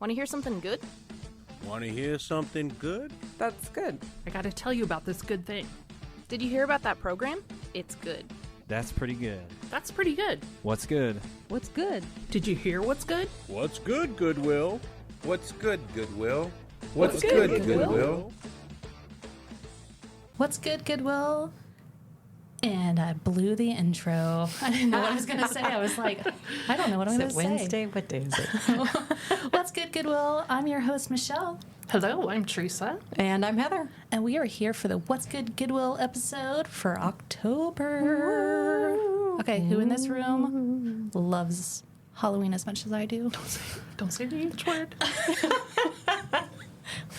Want to hear something good? Want to hear something good? That's good. I gotta tell you about this good thing. Did you hear about that program? It's good. That's pretty good. That's pretty good. What's good? What's good? Did you hear what's good? What's good, Goodwill? What's good, Goodwill? What's good, Goodwill? What's good, Goodwill? And I blew the intro. I didn't know what I was going to say. I was like, I don't know what I'm going to say. Wednesday? What day is it? What's good, Goodwill? I'm your host, Michelle. Hello, I'm Teresa. And I'm Heather. And we are here for the What's Good, Goodwill episode for October. Okay, who in this room loves Halloween as much as I do? Don't say the H word.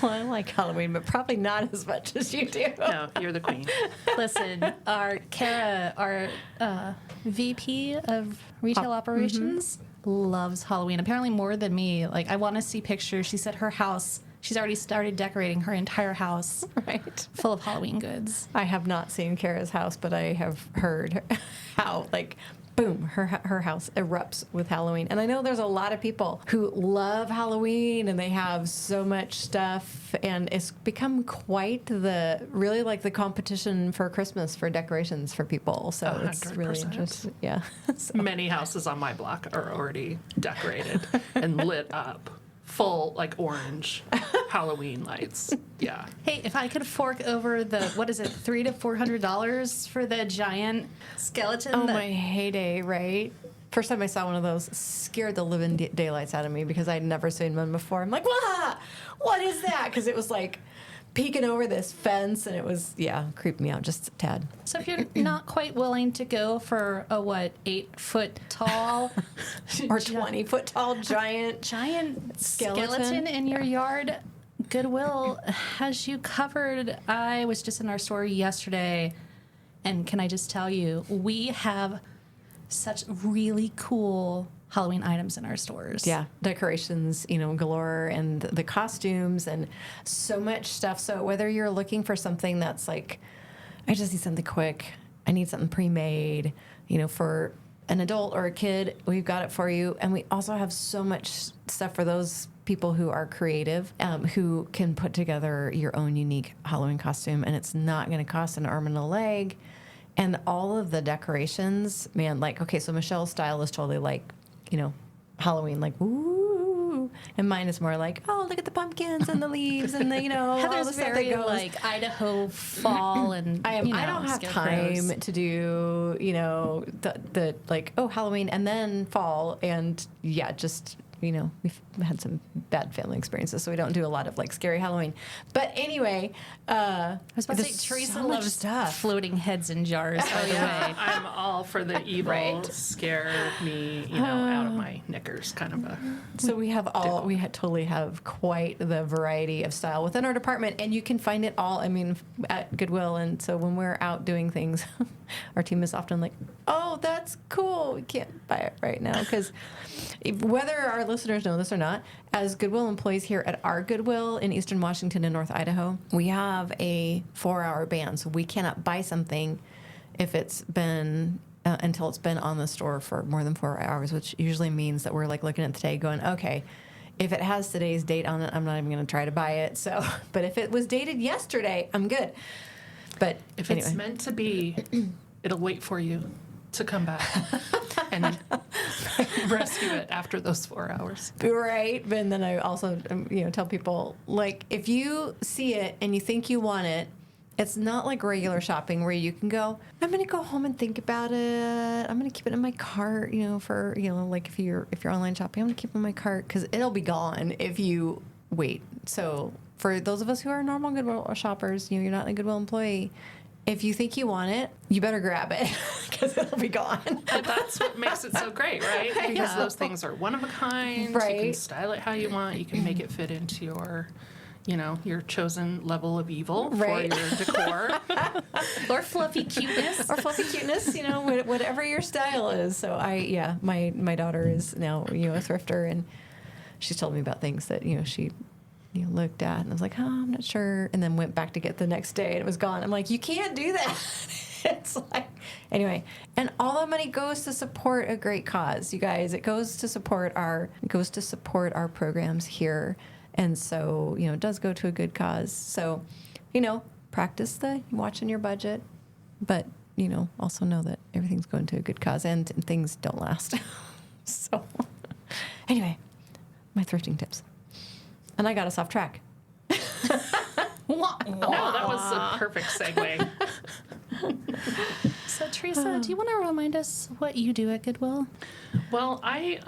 Well, I like Halloween, but probably not as much as you do. No, you're the queen. Listen, our Kara, our VP of retail operations, loves Halloween. Apparently more than me. Like, I want to see pictures. She said her house, she's already started decorating her entire house full of Halloween goods. I have not seen Kara's house, but I have heard how, like, boom, her house erupts with Halloween. And I know there's a lot of people who love Halloween and they have so much stuff, and it's become quite the competition for Christmas for decorations for people. So it's really 100%. interesting. Yeah. So. Many houses on my block are already decorated and lit up. Full, like, orange Halloween lights. Yeah. Hey, if I could fork over the, what is it, $300 to $400 for the giant skeleton? Oh, my heyday, right? First time I saw one of those scared the living daylights out of me because I'd never seen one before. I'm like, what is that? Because it was like peeking over this fence, and it was, creeped me out just a tad. So if you're not quite willing to go for a, 8-foot tall or 20-foot tall giant skeleton in your yard, Goodwill has you covered. I was just in our store yesterday, and can I just tell you, we have such really cool Halloween items in our stores. Yeah, decorations, galore, and the costumes and so much stuff. So whether you're looking for something that's like, I just need something quick, I need something pre-made, for an adult or a kid, we've got it for you. And we also have so much stuff for those people who are creative, who can put together your own unique Halloween costume, and it's not going to cost an arm and a leg. And all of the decorations, man, like, okay, so Michelle's style is totally like, Halloween, like, ooh. And mine is more like, oh, look at the pumpkins and the leaves and the, Heather's all the stuff very that goes. like Idaho fall and, I don't have time to do, the like, Halloween and then fall. And just, we've had some bad family experiences, so we don't do a lot of like scary Halloween. But anyway, I was about to say, Teresa loves floating heads in jars, by the way. I'm all for the evil, scare me, out of my knickers kind of a. So we totally have quite the variety of style within our department, and you can find it all, at Goodwill. And so when we're out doing things, our team is often like, oh, that's cool. We can't buy it right now, because whether our listeners know this or not, as Goodwill employees here at our Goodwill in Eastern Washington and North Idaho, we have a 4-hour ban. So we cannot buy something if it's been until it's been on the store for more than 4 hours, which usually means that we're like looking at the day going, okay, if it has today's date on it, I'm not even going to try to buy it. So, but if it was dated yesterday, I'm good. But if it's meant to be, it'll wait for you to come back and rescue it after those 4 hours. Right. And then I also, tell people, like, if you see it and you think you want it, it's not like regular shopping where you can go, I'm going to go home and think about it. I'm going to keep it in my cart, for, like if you're online shopping, I'm going to keep it in my cart because it'll be gone if you wait. So for those of us who are normal Goodwill shoppers, you're not a Goodwill employee, if you think you want it, you better grab it because it'll be gone. But that's what makes it so great, right? Because those things are one of a kind. Right. You can style it how you want. You can make it fit into your, your chosen level of evil for your decor. Or fluffy cuteness. Whatever your style is. So my daughter is now, a thrifter, and she's told me about things that, she looked at, and I was like, I'm not sure, and then went back to get the next day, and it was gone. I'm like, you can't do that. It's like, anyway, and all the money goes to support a great cause, you guys. It goes to support our programs here. And so, it does go to a good cause. So, practice the watching your budget, but, also know that everything's going to a good cause and things don't last. So, anyway, my thrifting tips. And I got us off track. No, that was a perfect segue. So, Teresa, do you want to remind us what you do at Goodwill? Well, I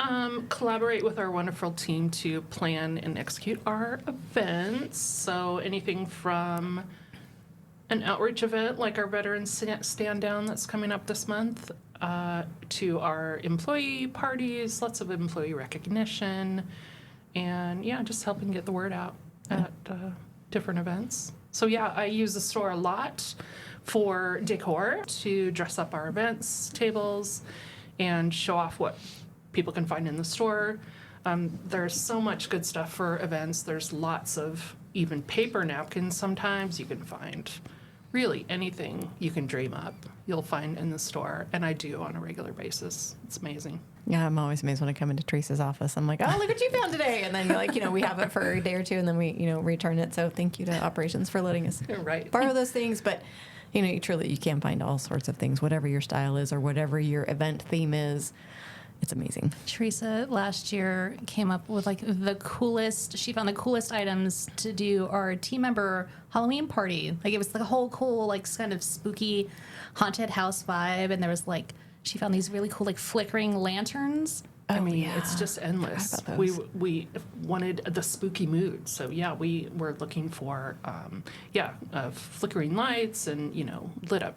collaborate with our wonderful team to plan and execute our events. So anything from an outreach event like our Veterans Stand Down that's coming up this month, to our employee parties, lots of employee recognition, and just helping get the word out at different events. So I use the store a lot for decor to dress up our events tables and show off what people can find in the store. There's so much good stuff for events. There's lots of even paper napkins sometimes. You can find really anything you can dream up, you'll find in the store, and I do on a regular basis. It's amazing. Yeah, I'm always amazed when I come into Teresa's office. I'm like, oh, look what you found today. And then, we have it for a day or two, and then we, return it. So thank you to operations for letting us borrow those things. But, you can find all sorts of things, whatever your style is or whatever your event theme is. It's amazing. Teresa last year came up with she found the coolest items to do our team member Halloween party. It was a whole cool, kind of spooky haunted house vibe. And there was she found these really cool, flickering lanterns. I mean, it's just endless. We wanted the spooky mood. So, we were looking for, flickering lights and, lit up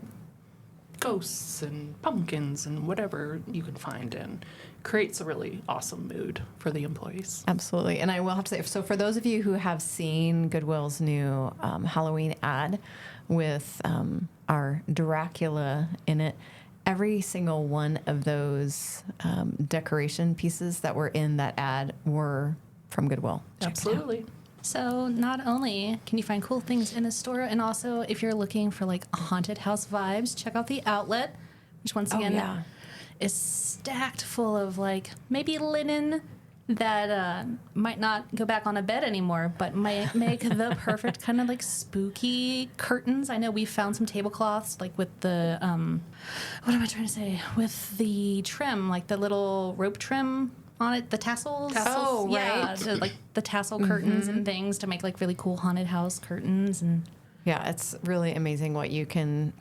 ghosts and pumpkins and whatever you can find, and creates a really awesome mood for the employees. Absolutely. And I will have to say, so for those of you who have seen Goodwill's new Halloween ad with our Dracula in it, every single one of those decoration pieces that were in that ad were from Goodwill. Absolutely. So not only can you find cool things in the store, and also if you're looking for haunted house vibes, check out the outlet, which once again is stacked full of maybe linen that might not go back on a bed anymore, but might make the perfect kind of spooky curtains. I know we found some tablecloths with the what am I trying to say? With the trim, the little rope trim on it, the tassels. Oh, right. The tassel curtains and things to make really cool haunted house curtains. And yeah, it's really amazing what you can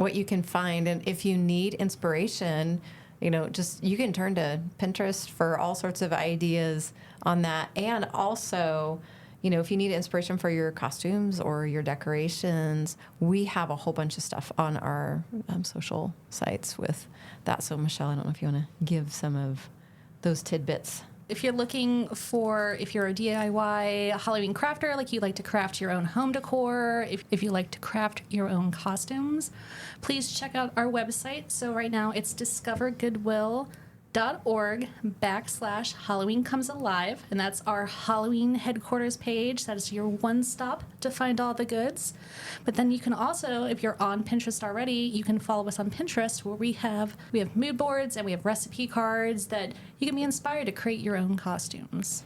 find. And if you need inspiration, you can turn to Pinterest for all sorts of ideas on that. And also, if you need inspiration for your costumes or your decorations, we have a whole bunch of stuff on our social sites with that. So Michelle, I don't know if you want to give some of those tidbits. If you're looking for, if you're a DIY Halloween crafter, you like to craft your own home decor, if you like to craft your own costumes, please check out our website. So right now it's discovergoodwill.org/Halloween Comes Alive. And that's our Halloween headquarters page. That is your one stop to find all the goods. But then you can also, if you're on Pinterest already, you can follow us on Pinterest, where we have mood boards and we have recipe cards that you can be inspired to create your own costumes.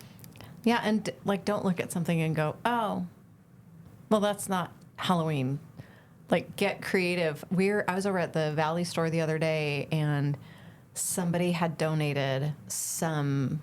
Yeah, and don't look at something and go, oh, well, that's not Halloween. Get creative. I was over at the Valley store the other day, and somebody had donated some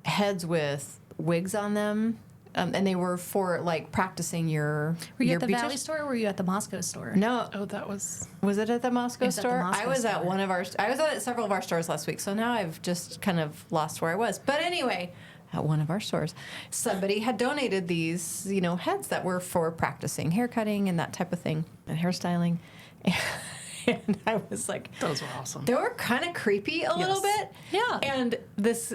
heads with wigs on them, and they were for practicing your. Were you your at the beaches. Valley store, or were you at the Moscow store? No. Oh, that was. Was it at the Moscow It was at the store? Moscow I was store. at one of our. I was at several of our stores last week, so now I've just kind of lost where I was. But anyway, at one of our stores, somebody had donated these, heads that were for practicing hair cutting and that type of thing, and hairstyling. And I was like, Those were awesome. they were kind of creepy a little bit. Yeah. And this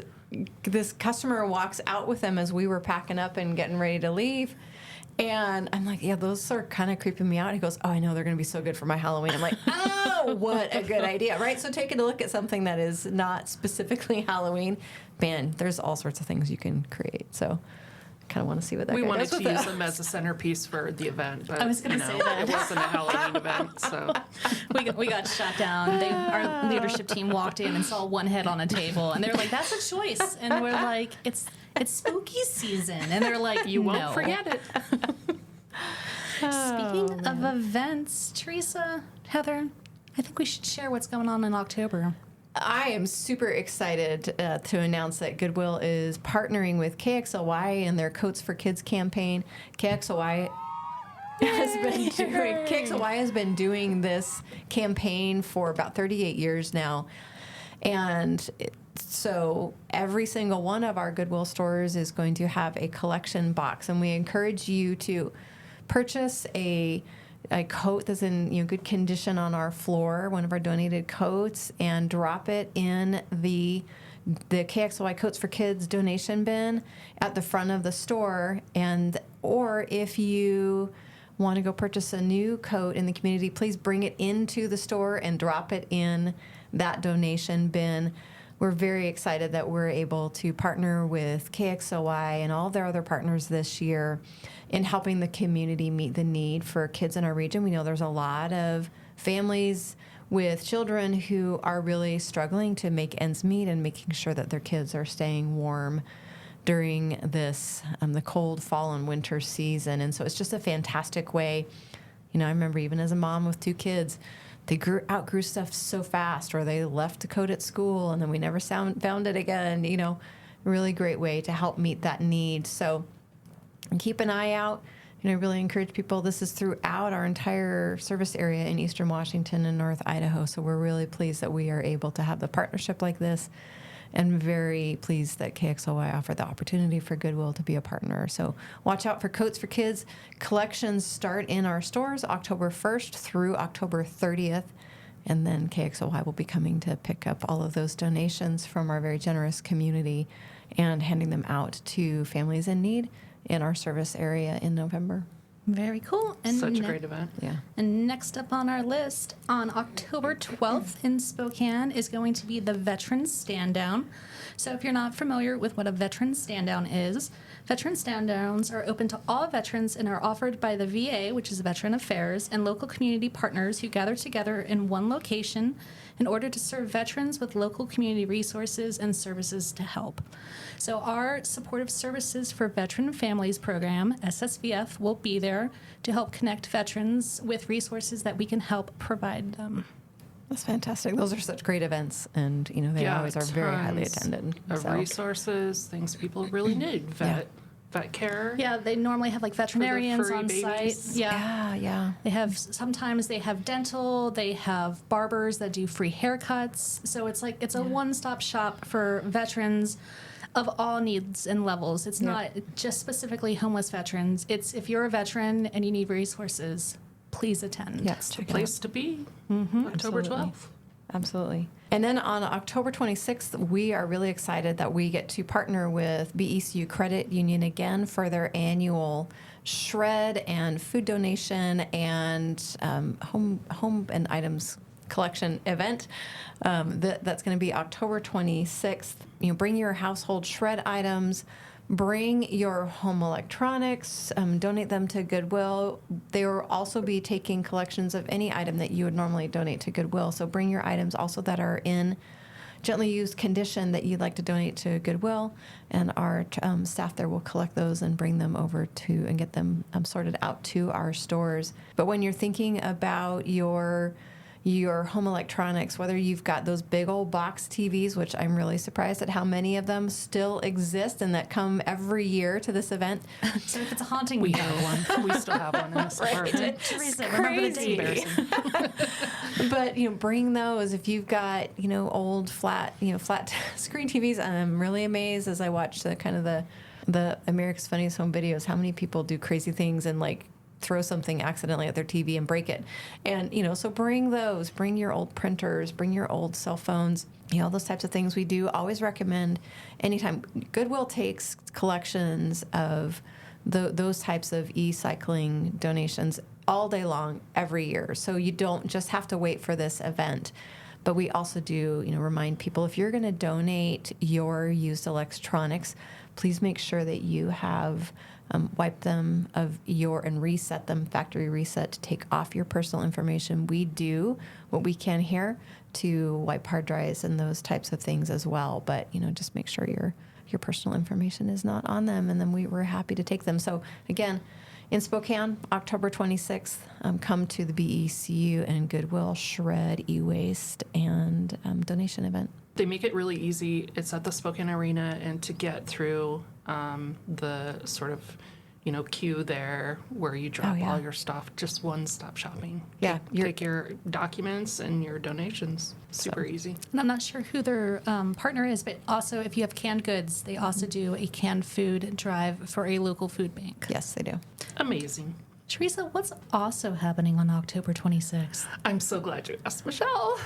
customer walks out with them as we were packing up and getting ready to leave. And I'm like, yeah, those are kind of creeping me out. He goes, oh, I know, they're going to be so good for my Halloween. I'm like, oh, what a good idea, right? So taking a look at something that is not specifically Halloween, man, there's all sorts of things you can create. So kind of want to see what that We guy wanted does to with use it. them as a centerpiece for the event, but I was gonna say that. it wasn't a Halloween event, so We got shut down. Our leadership team walked in and saw one head on a table, and they're like, "That's a choice." And we're like, "It's spooky season," and they're like, you won't "No." forget it. Speaking of events, Teresa, Heather, I think we should share what's going on in October. I am super excited to announce that Goodwill is partnering with KXLY and their Coats for Kids campaign. KXLY has been doing this campaign for about 38 years now. And so every single one of our Goodwill stores is going to have a collection box. And we encourage you to purchase a coat that's in good condition on our floor, one of our donated coats, and drop it in the KXLY Coats for Kids donation bin at the front of the store. Or if you want to go purchase a new coat in the community, please bring it into the store and drop it in that donation bin. We're very excited that we're able to partner with KXLY and all their other partners this year in helping the community meet the need for kids in our region. We know there's a lot of families with children who are really struggling to make ends meet and making sure that their kids are staying warm during this, the cold fall and winter season. And so it's just a fantastic way. I remember even as a mom with 2 kids, they outgrew stuff so fast, or they left a coat at school and then we never found it again. Really great way to help meet that need. So keep an eye out. I really encourage people. This is throughout our entire service area in Eastern Washington and North Idaho. So we're really pleased that we are able to have the partnership like this, and very pleased that KXLY offered the opportunity for Goodwill to be a partner. So watch out for Coats for Kids. Collections start in our stores October 1st through October 30th. And then KXLY will be coming to pick up all of those donations from our very generous community and handing them out to families in need in our service area in November. Very cool. And Such a great event. Yeah. And next up on our list, on October 12th in Spokane, is going to be the Veterans Stand Down. So if you're not familiar with what a Veterans Stand Down is, Veteran Stand Downs are open to all veterans and are offered by the VA, which is Veteran Affairs, and local community partners who gather together in one location in order to serve veterans with local community resources and services to help. So our Supportive Services for Veteran Families program, SSVF, will be there to help connect veterans with resources that we can help provide them. That's fantastic. Those are such great events, and they always are very highly tons attended. Of resources, things people really need. Vet care. Yeah, they normally have like veterinarians furry on babies. site. Yeah. They have sometimes they have dental, they have barbers that do free haircuts. So it's a one-stop shop for veterans of all needs and levels. It's not just specifically homeless veterans. It's if you're a veteran and you need resources, please attend. Yes, The place to be. October Absolutely. 12th. Absolutely. And then on October 26th, we are really excited that we get to partner with BECU Credit Union again for their annual shred and food donation and home and items collection event. That's going to be October 26th. Bring your household shred items. Bring your home electronics, donate them to Goodwill. They will also be taking collections of any item that you would normally donate to Goodwill. So bring your items also that are in gently used condition that you'd like to donate to Goodwill, and our staff there will collect those and bring them over to and get them sorted out to our stores. But when you're thinking about your home electronics, whether you've got those big old box TVs, which I'm really surprised at how many of them still exist and that come every year to this event. So if it's a haunting, We have one. We still have one in this apartment. Teresa, remember the date. But bring those if you've got old flat screen TVs. I'm really amazed as I watch the America's Funniest Home Videos how many people do crazy things and throw something accidentally at their TV and break it. And, so bring those, bring your old printers, bring your old cell phones, those types of things. We do always recommend anytime. Goodwill takes collections of those types of e-cycling donations all day long, every year. So you don't just have to wait for this event. But we also do, remind people if you're going to donate your used electronics, please make sure that you have wiped them and reset them, factory reset, to take off your personal information. We do what we can here to wipe hard drives and those types of things as well. But, just make sure your personal information is not on them, and then we're happy to take them. So again, in Spokane, October 26th, come to the BECU and Goodwill Shred E-Waste and donation event. They make it really easy. It's at the Spokane Arena, and to get through the sort of, queue there where you drop all your stuff, just one-stop shopping. Yeah, Take your documents and your donations. Super easy. And I'm not sure who their partner is, but also if you have canned goods, they also do a canned food drive for a local food bank. Yes, they do. Amazing. Teresa, what's also happening on October 26th? I'm so glad you asked, Michelle,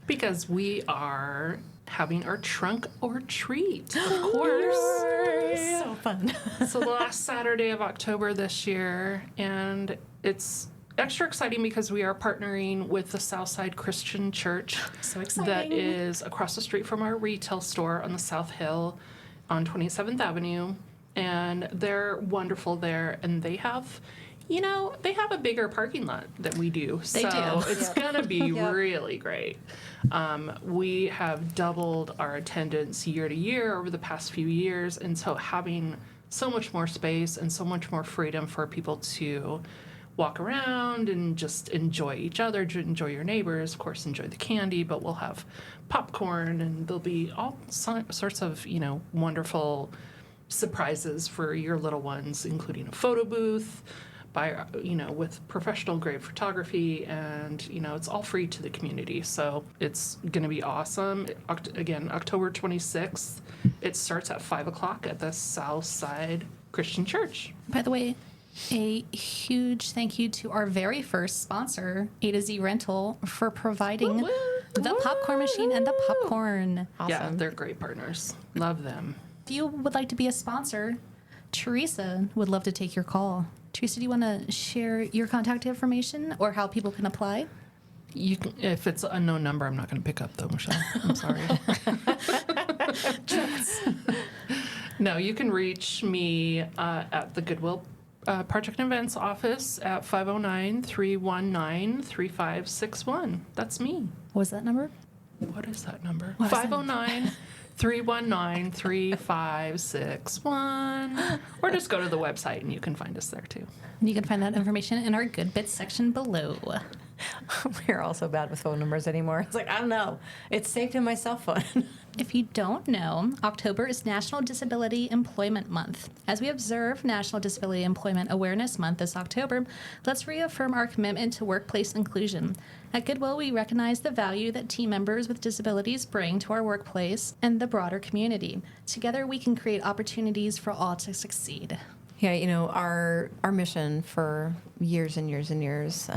because we are having our trunk or treat, of course. So fun. So the last Saturday of October this year, and it's extra exciting because we are partnering with the Southside Christian Church. So exciting. That is across the street from our retail store on the South Hill on 27th Avenue. And they're wonderful there, and they have a bigger parking lot than we do. They do. It's going to be really great. We have doubled our attendance year to year over the past few years, and so having so much more space and so much more freedom for people to walk around and just enjoy each other, enjoy your neighbors, of course, enjoy the candy, but we'll have popcorn, and there'll be all sorts of, wonderful surprises for your little ones, including a photo booth with professional grade photography, and it's all free to the community. So it's going to be awesome. Again, October 26th. It starts at 5:00 at the Southside Christian Church. By the way, a huge thank you to our very first sponsor, A to Z Rental, for providing the popcorn machine and the popcorn. Awesome. Yeah, they're great partners. Love them. If you would like to be a sponsor, Teresa would love to take your call. Teresa, do you want to share your contact information or how people can apply? You can, if it's an unknown number, I'm not going to pick up though, Michelle. I'm sorry. No, you can reach me at the Goodwill Project and Events office at 509-319-3561. That's me. What was that number? What is that number? What is that? 509-319-3561. Or just go to the website and you can find us there too. And you can find that information in our Good Bits section below. We're all so bad with phone numbers anymore. It's like, I don't know. It's saved in my cell phone. If you don't know, October is National Disability Employment Month. As we observe National Disability Employment Awareness Month this October, let's reaffirm our commitment to workplace inclusion. At Goodwill, we recognize the value that team members with disabilities bring to our workplace and the broader community. Together, we can create opportunities for all to succeed. Yeah, our mission for years and years and years,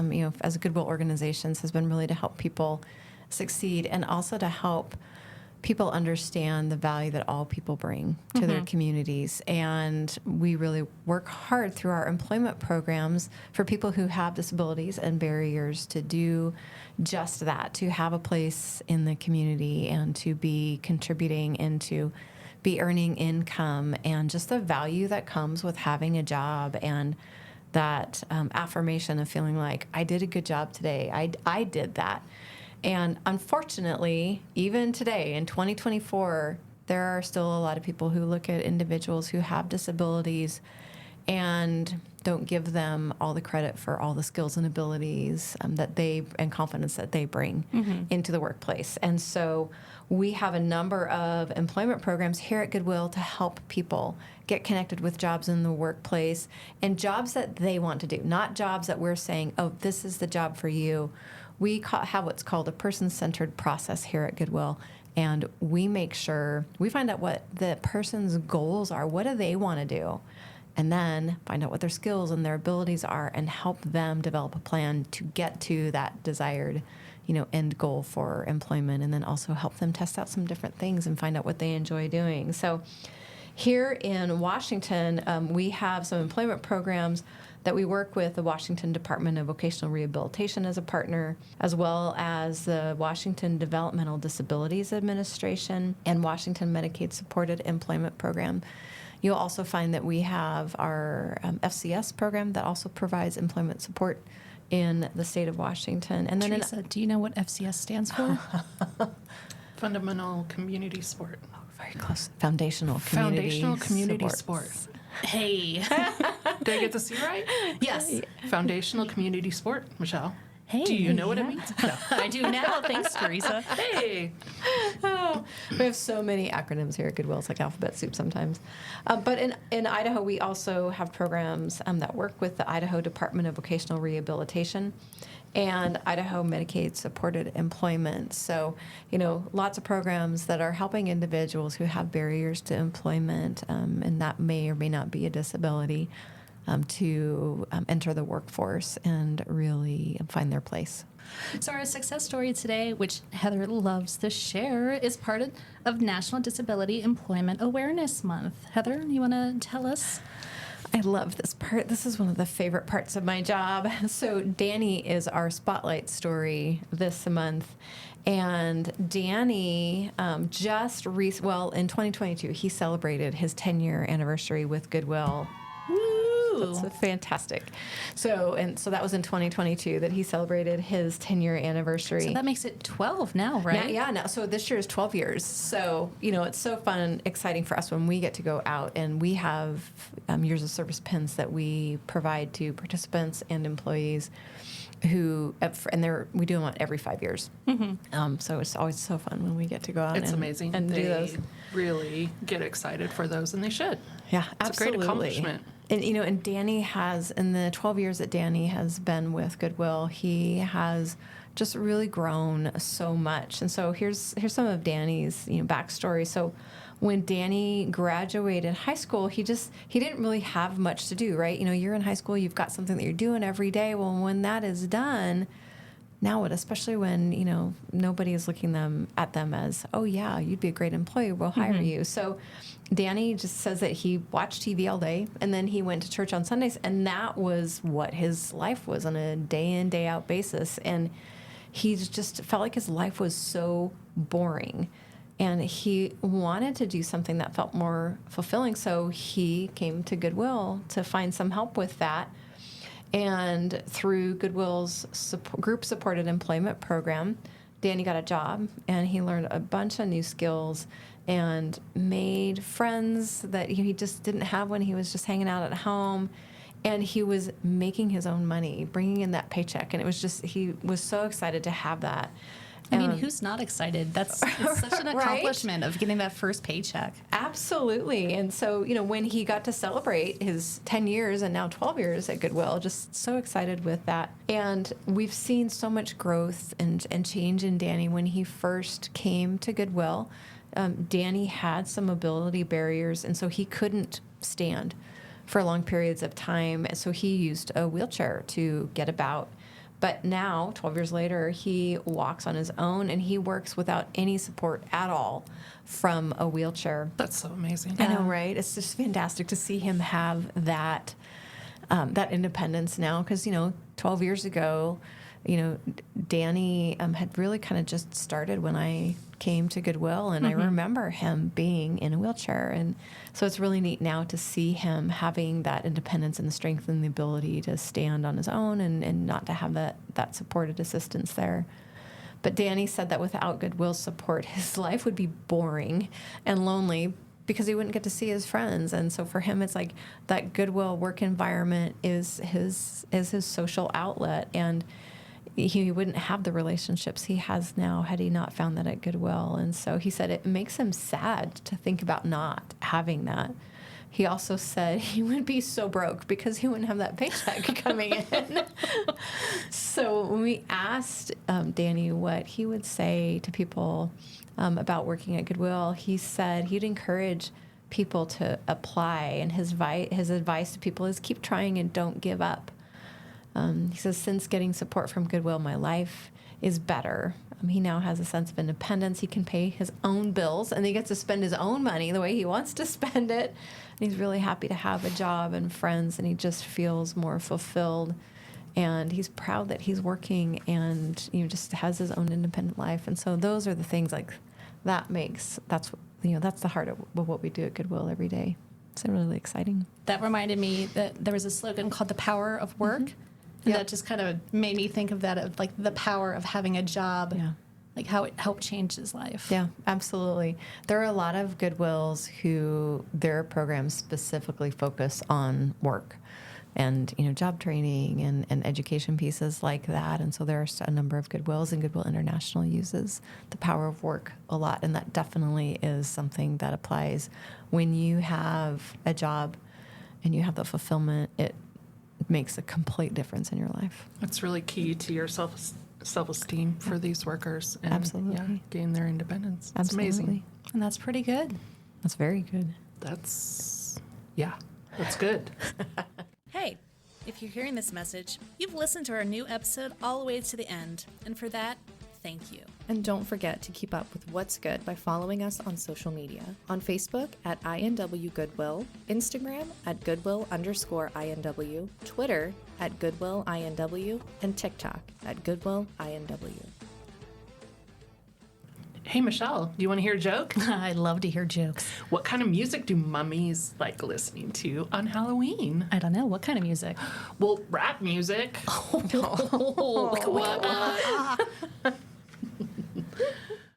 as a Goodwill organizations, has been really to help people succeed and also to help people understand the value that all people bring to their communities. And we really work hard through our employment programs for people who have disabilities and barriers to do just that, to have a place in the community and to be contributing and to be earning income, and just the value that comes with having a job, and that affirmation of feeling like I did a good job today. I did that. And unfortunately, even today in 2024, there are still a lot of people who look at individuals who have disabilities and don't give them all the credit for all the skills and abilities and confidence that they bring into the workplace. And so we have a number of employment programs here at Goodwill to help people get connected with jobs in the workplace, and jobs that they want to do, not jobs that we're saying, oh, this is the job for you. We have what's called a person-centered process here at Goodwill, and we make sure we find out what the person's goals are. What do they want to do? And then find out what their skills and their abilities are and help them develop a plan to get to that desired, end goal for employment, and then also help them test out some different things and find out what they enjoy doing. So here in Washington, we have some employment programs that we work with the Washington Department of Vocational Rehabilitation as a partner, as well as the Washington Developmental Disabilities Administration and Washington Medicaid Supported Employment Program. You'll also find that we have our FCS program that also provides employment support in the state of Washington. And then Teresa, do you know what FCS stands for? Fundamental community sport. very close. Foundational community sport. Hey. Did I get this right? Yes. Foundational community sport, Michelle. Hey. Do you know what it means? No. I do now. Thanks, Teresa. Hey. We have so many acronyms here at Goodwill. It's like alphabet soup sometimes. But in Idaho, we also have programs that work with the Idaho Department of Vocational Rehabilitation and Idaho Medicaid Supported Employment. So, lots of programs that are helping individuals who have barriers to employment, and that may or may not be a disability, to enter the workforce and really find their place. So our success story today, which Heather loves to share, is part of National Disability Employment Awareness Month. Heather, you want to tell us? I love this part. This is one of the favorite parts of my job. So Danny is our spotlight story this month. And Danny in 2022, he celebrated his 10-year anniversary with Goodwill. That's fantastic. So that was in 2022 that he celebrated his 10-year anniversary. So that makes it 12 now, right? Now, so this year is 12 years. So, it's so fun and exciting for us when we get to go out, and we have years of service pins that we provide to participants and employees who, we do them every 5 years. Mm-hmm. So it's always so fun when we get to go out It's amazing. and they do those. Really get excited for those, and they should. Yeah, it's absolutely. a great accomplishment. And and Danny has, in the 12 years that Danny has been with Goodwill, he has just really grown so much. And so here's some of Danny's backstory. So when Danny graduated high school, he didn't really have much to do, right? You're in high school, you've got something that you're doing every day. Well, when that is done, now what? Especially when nobody is looking at them as, oh yeah, you'd be a great employee, we'll hire you. So Danny just says that he watched TV all day, and then he went to church on Sundays, and that was what his life was on a day in, day out basis. And he just felt like his life was so boring, and he wanted to do something that felt more fulfilling. So he came to Goodwill to find some help with that. And through Goodwill's group-supported employment program, Danny got a job, and he learned a bunch of new skills and made friends that he just didn't have when he was just hanging out at home. And he was making his own money, bringing in that paycheck. And it was he was so excited to have that. I mean, who's not excited? It's such an accomplishment of getting that first paycheck. Absolutely. And so, when he got to celebrate his 10 years and now 12 years at Goodwill, just so excited with that. And we've seen so much growth and change in Danny. When he first came to Goodwill, Danny had some mobility barriers, and so he couldn't stand for long periods of time. So he used a wheelchair to get about. But now, 12 years later, he walks on his own, and he works without any support at all from a wheelchair. That's so amazing. I know, right? It's just fantastic to see him have that independence now. Because 12 years ago, Danny had really kind of just started when I came to Goodwill, and I remember him being in a wheelchair. And so it's really neat now to see him having that independence and the strength and the ability to stand on his own and not to have that supported assistance there. But Danny said that without Goodwill's support, his life would be boring and lonely because he wouldn't get to see his friends. And so for him, it's like that Goodwill work environment is his social outlet, and he wouldn't have the relationships he has now had he not found that at Goodwill. And so he said it makes him sad to think about not having that. He also said he would be so broke because he wouldn't have that paycheck coming in. So when we asked Danny what he would say to people about working at Goodwill, he said he'd encourage people to apply, and his advice to people is keep trying and don't give up. He says, since getting support from Goodwill, my life is better. He now has a sense of independence. He can pay his own bills, and he gets to spend his own money the way he wants to spend it. And he's really happy to have a job and friends, and he just feels more fulfilled. And he's proud that he's working and just has his own independent life. And so those are the things like that's the heart of what we do at Goodwill every day. It's really exciting. That reminded me that there was a slogan called "The Power of Work," and Yep. that just kind of made me think of that, of like the power of having a job, Yeah. like how it helped change his life. Yeah, absolutely. There are a lot of Goodwills who their programs specifically focus on work and, job training and education pieces like that. And so there are a number of Goodwills, and Goodwill International uses the power of work a lot. And that definitely is something that applies when you have a job and you have the fulfillment. It makes a complete difference in your life. It's really key to your self-esteem for these workers. And, Absolutely. Yeah, gain their independence. It's Absolutely. amazing. And that's pretty good. That's very good. That's good. Hey, if you're hearing this message, you've listened to our new episode all the way to the end, and for that, thank you. And don't forget to keep up with What's Good by following us on social media. On Facebook at INW Goodwill, Instagram at Goodwill_INW, Twitter at Goodwill INW, and TikTok at Goodwill INW. Hey, Michelle, do you want to hear a joke? I love to hear jokes. What kind of music do mummies like listening to on Halloween? I don't know. What kind of music? Well, rap music. What?